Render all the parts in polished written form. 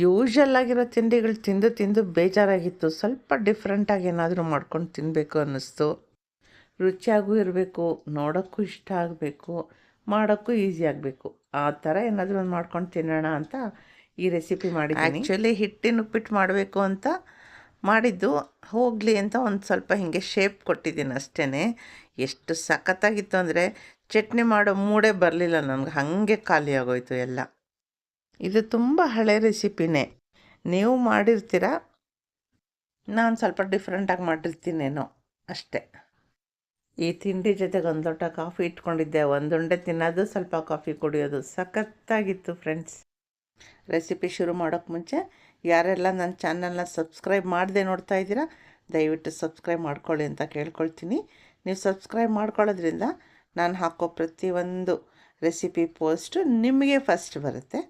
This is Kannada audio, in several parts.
ಯೂಶಲ್ ಆಗಿರೋ ತಿಂಡಿಗಳು ತಿಂದು ತಿಂದು ಬೇಜಾರಾಗಿತ್ತು. ಸ್ವಲ್ಪ ಡಿಫ್ರೆಂಟಾಗಿ ಏನಾದರೂ ಮಾಡ್ಕೊಂಡು ತಿನ್ನಬೇಕು ಅನ್ನಿಸ್ತು. ರುಚಿಯಾಗೂ ಇರಬೇಕು, ನೋಡೋಕ್ಕೂ ಇಷ್ಟ ಆಗಬೇಕು, ಮಾಡೋಕ್ಕೂ ಈಸಿ ಆಗಬೇಕು. ಆ ಥರ ಏನಾದರೂ ಒಂದು ಮಾಡ್ಕೊಂಡು ತಿನ್ನೋಣ ಅಂತ ಈ ರೆಸಿಪಿ ಮಾಡಿದ್ದೀನಿ. ಆ್ಯಕ್ಚುಲಿ ಹಿಟ್ಟಿನ ಉಪ್ಪಿಟ್ಟು ಮಾಡಬೇಕು ಅಂತ ಮಾಡಿದ್ದು, ಹೋಗಲಿ ಅಂತ ಒಂದು ಸ್ವಲ್ಪ ಹೀಗೆ ಶೇಪ್ ಕೊಟ್ಟಿದ್ದೀನಿ ಅಷ್ಟೇ. ಎಷ್ಟು ಸಖತ್ತಾಗಿತ್ತು ಅಂದರೆ ಚಟ್ನಿ ಮಾಡೋ ಮೂಡೇ ಬರಲಿಲ್ಲ ನನಗೆ, ಹಾಗೆ ಖಾಲಿ ಆಗೋಯ್ತು ಎಲ್ಲ. ಇದು ತುಂಬ ಹಳೆ ರೆಸಿಪಿನೇ, ನೀವು ಮಾಡಿರ್ತೀರ, ನಾನು ಸ್ವಲ್ಪ ಡಿಫ್ರೆಂಟಾಗಿ ಮಾಡಿರ್ತೀನೇನೋ ಅಷ್ಟೇ. ಈ ತಿಂಡಿ ಜೊತೆಗೆ ಒಂದು ಲೋಟ ಕಾಫಿ ಇಟ್ಕೊಂಡಿದ್ದೆ, ಒಂದುಂಡೆ ತಿನ್ನೋದು, ಸ್ವಲ್ಪ ಕಾಫಿ ಕುಡಿಯೋದು, ಸಖತ್ತಾಗಿತ್ತು ಫ್ರೆಂಡ್ಸ್. ರೆಸಿಪಿ ಶುರು ಮಾಡೋಕ್ಕೆ ಮುಂಚೆ ಯಾರೆಲ್ಲ ನನ್ನ ಚಾನಲ್ನ ಸಬ್ಸ್ಕ್ರೈಬ್ ಮಾಡದೆ ನೋಡ್ತಾ ಇದ್ದೀರಾ, ದಯವಿಟ್ಟು ಸಬ್ಸ್ಕ್ರೈಬ್ ಮಾಡ್ಕೊಳ್ಳಿ ಅಂತ ಕೇಳ್ಕೊಳ್ತೀನಿ. ನೀವು ಸಬ್ಸ್ಕ್ರೈಬ್ ಮಾಡ್ಕೊಳ್ಳೋದ್ರಿಂದ ನಾನು ಹಾಕೋ ಪ್ರತಿಯೊಂದು ರೆಸಿಪಿ ಪೋಸ್ಟು ನಿಮಗೆ ಫಸ್ಟ್ ಬರುತ್ತೆ.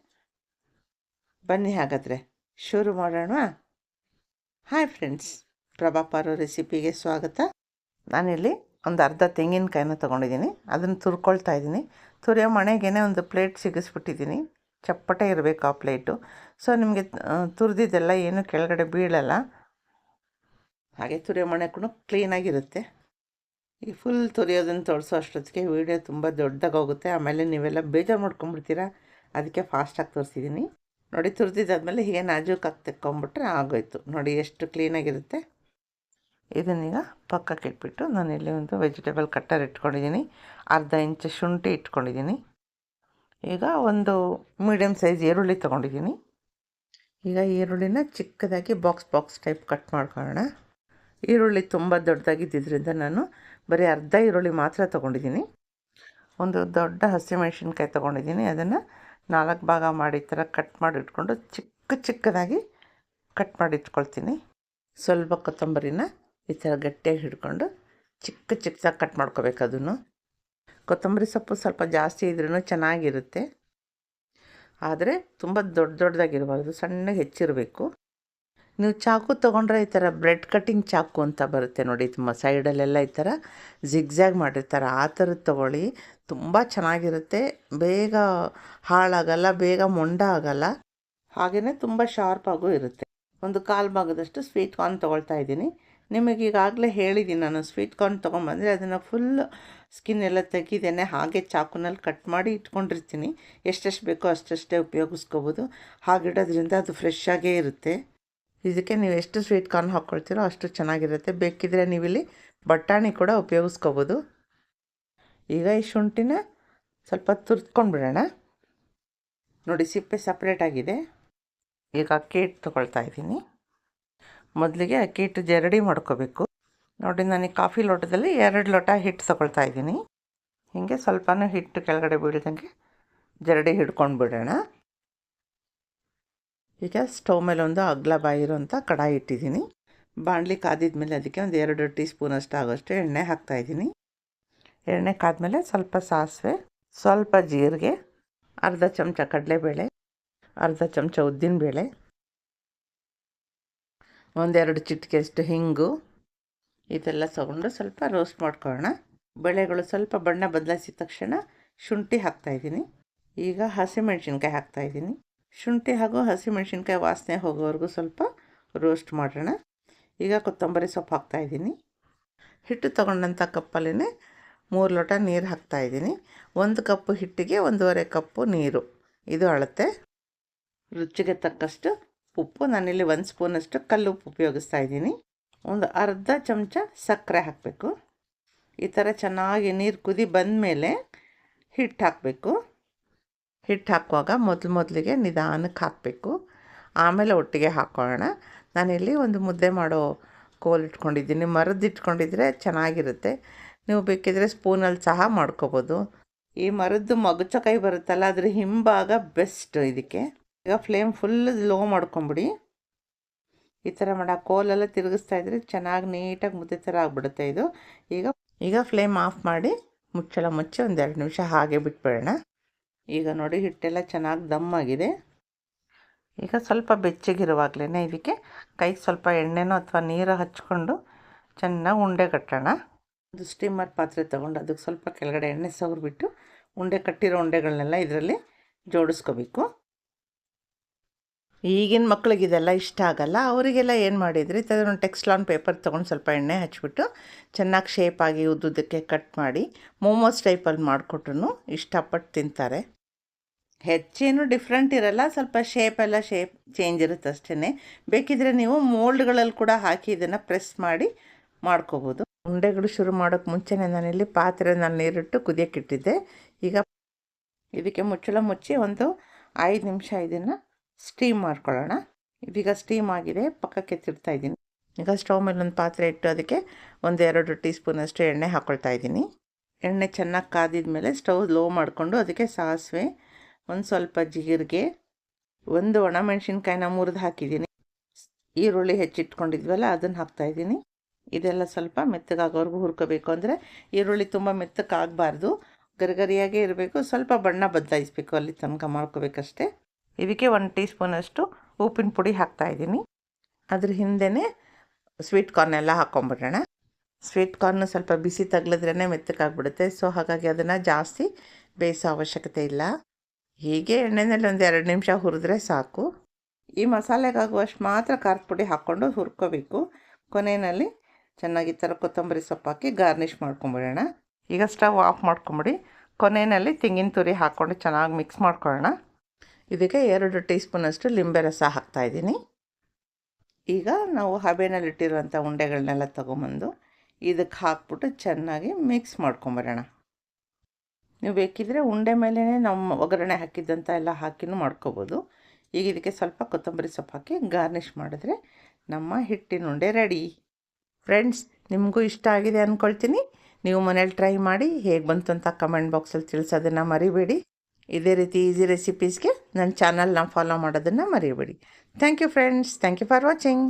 ಬನ್ನಿ ಹಾಗಾದರೆ ಶುರು ಮಾಡೋಣ. ಹಾಯ್ ಫ್ರೆಂಡ್ಸ್, ಪ್ರಭಾ ಪಾರು ರೆಸಿಪಿಗೆ ಸ್ವಾಗತ. ನಾನಿಲ್ಲಿ ಒಂದು ಅರ್ಧ ತೆಂಗಿನಕಾಯಿನ ತೊಗೊಂಡಿದ್ದೀನಿ, ಅದನ್ನು ತುರ್ಕೊಳ್ತಾ ಇದ್ದೀನಿ. ತುರಿಯೋ ಮಣೆಗೇ ಒಂದು ಪ್ಲೇಟ್ ಸಿಗಿಸ್ಬಿಟ್ಟಿದ್ದೀನಿ, ಚಪ್ಪಟೆ ಇರಬೇಕು ಆ ಪ್ಲೇಟು. ಸೊ ನಿಮಗೆ ತುರಿದಿದ್ದೆಲ್ಲ ಏನು ಕೆಳಗಡೆ ಬೀಳಲ್ಲ, ಹಾಗೆ ತುರಿಯೋ ಮಣೆ ಕೂಡ ಕ್ಲೀನಾಗಿರುತ್ತೆ. ಈ ಫುಲ್ ತುರಿಯೋದನ್ನು ತೋರಿಸೋ ಅಷ್ಟೊತ್ತಿಗೆ ವೀಡಿಯೋ ತುಂಬ ದೊಡ್ಡದಾಗಿ ಹೋಗುತ್ತೆ, ಆಮೇಲೆ ನೀವೆಲ್ಲ ಬೇಜಾರು ಮಾಡ್ಕೊಂಡ್ಬಿಡ್ತೀರಾ. ಅದಕ್ಕೆ ಫಾಸ್ಟಾಗಿ ತೋರಿಸಿದ್ದೀನಿ. ನೋಡಿ, ತುರಿದಿದ್ದಾದ್ಮೇಲೆ ಹೀಗೆ ನಾಜೂಕಾಗಿ ತೆಕ್ಕೊಂಬಿಟ್ರೆ ಆಗೋಯ್ತು. ನೋಡಿ ಎಷ್ಟು ಕ್ಲೀನಾಗಿರುತ್ತೆ. ಇದನ್ನೀಗ ಪಕ್ಕಕ್ಕೆ ಇಟ್ಬಿಟ್ಟು ನಾನಿಲ್ಲಿ ಒಂದು ವೆಜಿಟೇಬಲ್ ಕಟ್ಟರ್ ಇಟ್ಕೊಂಡಿದ್ದೀನಿ, ಅರ್ಧ ಇಂಚು ಶುಂಠಿ ಇಟ್ಕೊಂಡಿದ್ದೀನಿ. ಈಗ ಒಂದು ಮೀಡಿಯಮ್ ಸೈಜ್ ಈರುಳ್ಳಿ ತೊಗೊಂಡಿದ್ದೀನಿ. ಈಗ ಈರುಳ್ಳಿನ ಚಿಕ್ಕದಾಗಿ ಬಾಕ್ಸ್ ಟೈಪ್ ಕಟ್ ಮಾಡ್ಕೊಳ್ಳೋಣ. ಈರುಳ್ಳಿ ತುಂಬ ದೊಡ್ಡದಾಗಿದ್ದರಿಂದ ನಾನು ಬರೀ ಅರ್ಧ ಈರುಳ್ಳಿ ಮಾತ್ರ ತೊಗೊಂಡಿದ್ದೀನಿ. ಒಂದು ದೊಡ್ಡ ಹಸಿಮೆಣಸಿನ್ಕಾಯಿ ತೊಗೊಂಡಿದ್ದೀನಿ, ಅದನ್ನು 4 ಭಾಗ ಮಾಡಿ ಈ ಥರ ಕಟ್ ಮಾಡಿ ಇಟ್ಕೊಂಡು ಚಿಕ್ಕದಾಗಿ ಕಟ್ ಮಾಡಿ ಇಟ್ಕೊಳ್ತೀನಿ. ಸ್ವಲ್ಪ ಕೊತ್ತಂಬರಿನ ಈ ಥರ ಗಟ್ಟಿಯಾಗಿ ಹಿಡ್ಕೊಂಡು ಚಿಕ್ಕದಾಗಿ ಕಟ್ ಮಾಡ್ಕೋಬೇಕು. ಅದನ್ನು ಕೊತ್ತಂಬರಿ ಸೊಪ್ಪು ಸ್ವಲ್ಪ ಜಾಸ್ತಿ ಇದ್ರೂ ಚೆನ್ನಾಗಿರುತ್ತೆ, ಆದರೆ ತುಂಬ ದೊಡ್ಡದಾಗಿರಬಾರ್ದು, ಸಣ್ಣಗೆ ಹೆಚ್ಚಿರಬೇಕು. ನೀವು ಚಾಕು ತೊಗೊಂಡ್ರೆ ಈ ಥರ ಬ್ರೆಡ್ ಕಟ್ಟಿಂಗ್ ಚಾಕು ಅಂತ ಬರುತ್ತೆ ನೋಡಿ, ತುಂಬ ಸೈಡಲ್ಲೆಲ್ಲ ಈ ಥರ ಜಿಗ್ಜ್ಯಾಗ್ ಮಾಡಿರ್ತಾರೆ, ಆ ಥರದ್ದು ತೊಗೊಳ್ಳಿ. ತುಂಬ ಚೆನ್ನಾಗಿರುತ್ತೆ, ಬೇಗ ಹಾಳಾಗಲ್ಲ, ಬೇಗ ಮೊಂಡ ಆಗಲ್ಲ, ಹಾಗೆಯೇ ತುಂಬ ಶಾರ್ಪಾಗೂ ಇರುತ್ತೆ. ಒಂದು 1/4 ಭಾಗದಷ್ಟು ಸ್ವೀಟ್ ಕಾರ್ನ್ ತೊಗೊಳ್ತಾ ಇದ್ದೀನಿ. ನಿಮಗೆ ಈಗಾಗಲೇ ಹೇಳಿದ್ದೀನಿ, ನಾನು ಸ್ವೀಟ್ ಕಾರ್ನ್ ತೊಗೊಂಬಂದರೆ ಅದನ್ನು ಫುಲ್ ಸ್ಕಿನ್ ಎಲ್ಲ ತೆಗಿದೇನೆ ಹಾಗೆ ಚಾಕುನಲ್ಲಿ ಕಟ್ ಮಾಡಿ ಇಟ್ಕೊಂಡಿರ್ತೀನಿ. ಎಷ್ಟೆಷ್ಟು ಬೇಕೋ ಅಷ್ಟಷ್ಟೇ ಉಪಯೋಗಿಸ್ಕೋಬೋದು. ಹಾಗಿಡೋದ್ರಿಂದ ಅದು ಫ್ರೆಶ್ ಆಗೇ ಇರುತ್ತೆ. ಇದಕ್ಕೆ ನೀವು ಎಷ್ಟು ಸ್ವೀಟ್ ಕಾರ್ನ್ ಹಾಕ್ಕೊಳ್ತೀರೋ ಅಷ್ಟು ಚೆನ್ನಾಗಿರುತ್ತೆ. ಬೇಕಿದ್ರೆ ನೀವಿಲ್ಲಿ ಬಟಾಣಿ ಕೂಡ ಉಪಯೋಗಿಸ್ಕೋಬೋದು. ಈಗ ಈ ಶುಂಠಿನ ಸ್ವಲ್ಪ ತುರ್ದ್ಕೊಂಡ್ಬಿಡೋಣ. ನೋಡಿ, ಸಿಪ್ಪೆ ಸಪ್ರೇಟಾಗಿದೆ. ಈಗ ಅಕ್ಕಿ ಹಿಟ್ಟು ತೊಗೊಳ್ತಾ ಇದ್ದೀನಿ. ಮೊದಲಿಗೆ ಅಕ್ಕಿ ಹಿಟ್ಟು ಜರಡಿ ಮಾಡ್ಕೋಬೇಕು. ನೋಡಿ, ನಾನು ಈ ಕಾಫಿ ಲೋಟದಲ್ಲಿ 2 ಲೋಟ ಹಿಟ್ಟು ತೊಗೊಳ್ತಾ ಇದ್ದೀನಿ. ಹೀಗೆ ಸ್ವಲ್ಪನೂ ಹಿಟ್ಟು ಕೆಳಗಡೆ ಬೀಳ್ದಂಗೆ ಜರಡಿ ಹಿಡ್ಕೊಂಡು ಬಿಡೋಣ. ಈಗ ಸ್ಟವ್ ಮೇಲೆ ಒಂದು ಅಗಲ ಬಾಯಿರೋಂಥ ಕಡಾಯಿ ಇಟ್ಟಿದ್ದೀನಿ. ಬಾಣಲಿ ಕಾದಿದ್ಮೇಲೆ ಅದಕ್ಕೆ ಒಂದು 2 ಟೀ ಸ್ಪೂನಷ್ಟು ಆಗೋಷ್ಟು ಎಣ್ಣೆ ಹಾಕ್ತಾಯಿದ್ದೀನಿ. ಎಣ್ಣೆ ಕಾದ್ಮೇಲೆ ಸ್ವಲ್ಪ ಸಾಸಿವೆ, ಸ್ವಲ್ಪ ಜೀರಿಗೆ, ಅರ್ಧ ಚಮಚ ಕಡಲೆಬೇಳೆ, ಅರ್ಧ ಚಮಚ ಉದ್ದಿನಬೇಳೆ, 1-2 ಚಿಟಿಕೆಯಷ್ಟು ಹಿಂಗು, ಇದೆಲ್ಲ ತಗೊಂಡು ಸ್ವಲ್ಪ ರೋಸ್ಟ್ ಮಾಡ್ಕೊಳ್ಳೋಣ. ಬೇಳೆಗಳು ಸ್ವಲ್ಪ ಬಣ್ಣ ಬದಲಾಯಿಸಿದ ತಕ್ಷಣ ಶುಂಠಿ ಹಾಕ್ತಾಯಿದ್ದೀನಿ. ಈಗ ಹಸಿಮೆಣ್ಸಿನ್ಕಾಯಿ ಹಾಕ್ತಾಯಿದ್ದೀನಿ. ಶುಂಠಿ ಹಾಗೂ ಹಸಿಮೆಣ್ಸಿನ್ಕಾಯಿ ವಾಸನೆ ಹೋಗೋವರೆಗೂ ಸ್ವಲ್ಪ ರೋಸ್ಟ್ ಮಾಡೋಣ. ಈಗ ಕೊತ್ತಂಬರಿ ಸೊಪ್ಪು ಹಾಕ್ತಾಯಿದ್ದೀನಿ. ಹಿಟ್ಟು ತೊಗೊಂಡಂಥ ಕಪ್ಪಲ್ಲೇ 3 ಲೋಟ ನೀರು ಹಾಕ್ತಾಯಿದ್ದೀನಿ. 1 ಕಪ್ಪು ಹಿಟ್ಟಿಗೆ 1.5 ಕಪ್ಪು ನೀರು, ಇದು ಅಳತೆ. ರುಚಿಗೆ ತಕ್ಕಷ್ಟು ಉಪ್ಪು, ನಾನಿಲ್ಲಿ 1 ಸ್ಪೂನಷ್ಟು ಕಲ್ಲುಪ್ಪು ಉಪಯೋಗಿಸ್ತಾ ಇದ್ದೀನಿ. ಒಂದು ಅರ್ಧ ಚಮಚ ಸಕ್ಕರೆ ಹಾಕಬೇಕು. ಈ ಥರ ಚೆನ್ನಾಗಿ ನೀರು ಕುದಿ ಬಂದ ಮೇಲೆ ಹಿಟ್ಟು ಹಾಕಬೇಕು. ಹಿಟ್ಟು ಹಾಕುವಾಗ ಮೊದಲಿಗೆ ನಿಧಾನಕ್ಕೆ ಹಾಕಬೇಕು, ಆಮೇಲೆ ಒಟ್ಟಿಗೆ ಹಾಕ್ಕೊಳ್ಳೋಣ. ನಾನಿಲ್ಲಿ ಒಂದು ಮುದ್ದೆ ಮಾಡೋ ಕೋಲ್ ಇಟ್ಕೊಂಡಿದ್ದೀನಿ, ಮರದ್ದು ಇಟ್ಕೊಂಡಿದ್ರೆ ಚೆನ್ನಾಗಿರುತ್ತೆ. ನೀವು ಬೇಕಿದ್ರೆ ಸ್ಪೂನಲ್ಲಿ ಸಹ ಮಾಡ್ಕೋಬೋದು. ಈ ಮರದ್ದು ಮಗುಚ ಕೈ ಬರುತ್ತಲ್ಲ, ಅದ್ರ ಹಿಂಭಾಗ ಬೆಸ್ಟ್ ಇದಕ್ಕೆ. ಈಗ ಫ್ಲೇಮ್ ಫುಲ್ ಲೋ ಮಾಡ್ಕೊಂಬಿಡಿ. ಈ ಥರ ಮಾಡಿ ಆ ಕೋಲೆಲ್ಲ ತಿರುಗಿಸ್ತಾ ಇದ್ರೆ ಚೆನ್ನಾಗಿ ನೀಟಾಗಿ ಮುದ್ದೆ ಥರ ಆಗಿಬಿಡುತ್ತೆ ಇದು. ಈಗ ಫ್ಲೇಮ್ ಆಫ್ ಮಾಡಿ ಮುಚ್ಚಳ ಮುಚ್ಚಿ 1-2 ನಿಮಿಷ ಹಾಗೆ ಬಿಟ್ಬಿಡೋಣ. ಈಗ ನೋಡಿ, ಹಿಟ್ಟೆಲ್ಲ ಚೆನ್ನಾಗಿ ದಮ್ಮಾಗಿದೆ. ಈಗ ಸ್ವಲ್ಪ ಬೆಚ್ಚಗಿರುವಾಗಲೇ ಇದಕ್ಕೆ ಕೈಗೆ ಸ್ವಲ್ಪ ಎಣ್ಣೆನೋ ಅಥವಾ ನೀರು ಹಚ್ಕೊಂಡು ಚೆನ್ನಾಗಿ ಉಂಡೆ ಕಟ್ಟೋಣ. ಒಂದು ಸ್ಟೀಮರ್ ಪಾತ್ರೆ ತೊಗೊಂಡು ಅದಕ್ಕೆ ಸ್ವಲ್ಪ ಕೆಳಗಡೆ ಎಣ್ಣೆ ಸವರ್ಬಿಟ್ಟು ಉಂಡೆ ಕಟ್ಟಿರೋ ಉಂಡೆಗಳನ್ನೆಲ್ಲ ಇದರಲ್ಲಿ ಜೋಡಿಸ್ಕೋಬೇಕು. ಈಗಿನ ಮಕ್ಳಿಗೆ ಇದೆಲ್ಲ ಇಷ್ಟ ಆಗಲ್ಲ. ಅವರಿಗೆಲ್ಲ ಏನು ಮಾಡಿದ್ರಿ ಒಂದು ಟೆಕ್ಸ್ಲಾನ್ ಪೇಪರ್ ತೊಗೊಂಡು ಸ್ವಲ್ಪ ಎಣ್ಣೆ ಹಚ್ಬಿಟ್ಟು ಚೆನ್ನಾಗಿ ಶೇಪಾಗಿ ಉದ್ದುದಕ್ಕೆ ಕಟ್ ಮಾಡಿ ಮೋಮೋಸ್ ಟೈಪಲ್ಲಿ ಮಾಡಿಕೊಟ್ರು ಇಷ್ಟಪಟ್ಟು ತಿಂತಾರೆ. ಹೆಚ್ಚೇನು ಡಿಫ್ರೆಂಟ್ ಇರಲ್ಲ, ಸ್ವಲ್ಪ ಶೇಪೆಲ್ಲ ಚೇಂಜ್ ಇರುತ್ತೆ ಅಷ್ಟೇ. ಬೇಕಿದ್ರೆ ನೀವು ಮೋಲ್ಡ್ಗಳಲ್ಲಿ ಕೂಡ ಹಾಕಿ ಇದನ್ನು ಪ್ರೆಸ್ ಮಾಡಿ ಮಾಡ್ಕೋಬೋದು. ಉಂಡೆಗಳು ಶುರು ಮಾಡೋಕ್ಕೆ ಮುಂಚೆನೇ ನಾನಿಲ್ಲಿ ಪಾತ್ರೆನಲ್ಲಿ ನೀರಿಟ್ಟು ಕುದಿಯೋಕ್ಕಿಟ್ಟಿದ್ದೆ. ಈಗ ಇದಕ್ಕೆ ಮುಚ್ಚಳ ಮುಚ್ಚಿ ಒಂದು 5 ನಿಮಿಷ ಇದನ್ನು ಸ್ಟೀಮ್ ಮಾಡ್ಕೊಳ್ಳೋಣ. ಇದೀಗ ಸ್ಟೀಮ್ ಆಗಿದೆ, ಪಕ್ಕಕ್ಕೆ ಎತ್ತಿಡ್ತಾ ಇದ್ದೀನಿ. ಈಗ ಸ್ಟವ್ ಮೇಲೆ ಒಂದು ಪಾತ್ರೆ ಇಟ್ಟು ಅದಕ್ಕೆ 1-2 ಟೀ ಸ್ಪೂನಷ್ಟು ಎಣ್ಣೆ ಹಾಕ್ಕೊಳ್ತಾ ಇದ್ದೀನಿ. ಎಣ್ಣೆ ಚೆನ್ನಾಗಿ ಕಾದಿದ ಮೇಲೆ ಸ್ಟವ್ ಲೋ ಮಾಡಿಕೊಂಡು ಅದಕ್ಕೆ ಸಾಸಿವೆ, ಒಂದು ಸ್ವಲ್ಪ ಜೀರಿಗೆ, 1 ಒಣಮೆಣ್ಸಿನ್ಕಾಯಿನ ಮುರಿದು ಹಾಕಿದ್ದೀನಿ. ಈರುಳ್ಳಿ ಹೆಚ್ಚಿಟ್ಕೊಂಡಿದ್ವಲ್ಲ ಅದನ್ನು ಹಾಕ್ತಾಯಿದ್ದೀನಿ. ಇದೆಲ್ಲ ಸ್ವಲ್ಪ ಮೆತ್ತಗಾಗೋವರೆಗೂ ಹುರ್ಕೋಬೇಕು. ಅಂದರೆ ಈರುಳ್ಳಿ ತುಂಬ ಮೆತ್ತಕ್ಕಾಗಬಾರ್ದು, ಗರಿಗರಿಯಾಗೇ ಇರಬೇಕು. ಸ್ವಲ್ಪ ಬಣ್ಣ ಬದಲಾಯಿಸಬೇಕು, ಅಲ್ಲಿ ತನಕ ಮಾಡ್ಕೋಬೇಕಷ್ಟೆ. ಇದಕ್ಕೆ 1 ಟೀ ಸ್ಪೂನಷ್ಟು ಉಪ್ಪಿನ ಪುಡಿ ಹಾಕ್ತಾಯಿದ್ದೀನಿ. ಅದ್ರ ಹಿಂದೆಯೇ ಸ್ವೀಟ್ ಕಾರ್ನ್ ಎಲ್ಲ ಹಾಕ್ಕೊಂಬಿಡೋಣ. ಸ್ವೀಟ್ ಕಾರ್ನು ಸ್ವಲ್ಪ ಬಿಸಿ ತಗಲಿದ್ರೇ ಮೆತ್ತಕ್ಕಾಗ್ಬಿಡುತ್ತೆ. ಸೊ ಹಾಗಾಗಿ ಅದನ್ನು ಜಾಸ್ತಿ ಬೇಯಿಸೋ ಅವಶ್ಯಕತೆ ಇಲ್ಲ. ಹೀಗೆ ಎಣ್ಣೆಯಲ್ಲಿ 1-2 ನಿಮಿಷ ಹುರಿದ್ರೆ ಸಾಕು. ಈ ಮಸಾಲೆಗಾಗುವಷ್ಟು ಮಾತ್ರ ಖಾರದ ಪುಡಿ ಹಾಕ್ಕೊಂಡು ಹುರ್ಕೋಬೇಕು. ಕೊನೆಯಲ್ಲಿ ಚೆನ್ನಾಗಿ ಥರ ಕೊತ್ತಂಬರಿ ಸೊಪ್ಪು ಹಾಕಿ ಗಾರ್ನಿಷ್ ಮಾಡ್ಕೊಂಬಿಡೋಣ. ಈಗ ಸ್ಟವ್ ಆಫ್ ಮಾಡ್ಕೊಂಬಿಡಿ. ಕೊನೆಯಲ್ಲಿ ತೆಂಗಿನ ತುರಿ ಹಾಕ್ಕೊಂಡು ಚೆನ್ನಾಗಿ ಮಿಕ್ಸ್ ಮಾಡ್ಕೊಳ್ಳೋಣ. ಇದಕ್ಕೆ 2 ಟೀ ಸ್ಪೂನಷ್ಟು ಲಿಂಬೆ ರಸ ಹಾಕ್ತಾಯಿದ್ದೀನಿ. ಈಗ ನಾವು ಹಬೆನಲ್ಲಿಟ್ಟಿರುವಂಥ ಉಂಡೆಗಳನ್ನೆಲ್ಲ ತೊಗೊಂಬಂದು ಇದಕ್ಕೆ ಹಾಕ್ಬಿಟ್ಟು ಚೆನ್ನಾಗಿ ಮಿಕ್ಸ್ ಮಾಡ್ಕೊಂಬರೋಣ. ನೀವು ಬೇಕಿದ್ದರೆ ಉಂಡೆ ಮೇಲೇ ನಾವು ಒಗ್ಗರಣೆ ಹಾಕಿದ್ದಂಥ ಎಲ್ಲ ಹಾಕಿನೂ ಮಾಡ್ಕೋಬೋದು. ಈಗ ಇದಕ್ಕೆ ಸ್ವಲ್ಪ ಕೊತ್ತಂಬರಿ ಸೊಪ್ಪು ಹಾಕಿ ಗಾರ್ನಿಷ್ ಮಾಡಿದ್ರೆ ನಮ್ಮ ಹಿಟ್ಟಿನ ಉಂಡೆ ರೆಡಿ. ಫ್ರೆಂಡ್ಸ್, ನಿಮಗೂ ಇಷ್ಟ ಆಗಿದೆ ಅಂದ್ಕೊಳ್ತೀನಿ. ನೀವು ಮನೇಲಿ ಟ್ರೈ ಮಾಡಿ ಹೇಗೆ ಬಂತು ಅಂತ ಕಮೆಂಟ್ ಬಾಕ್ಸಲ್ಲಿ ತಿಳಿಸೋದನ್ನು ಮರಿಬೇಡಿ. ಇದೇ ರೀತಿ ಈಸಿ ರೆಸಿಪೀಸ್ಗೆ ನನ್ನ ಚಾನಲ್ನ ಫಾಲೋ ಮಾಡೋದನ್ನು ಮರಿಬೇಡಿ. Thank you friends. Thank you for watching.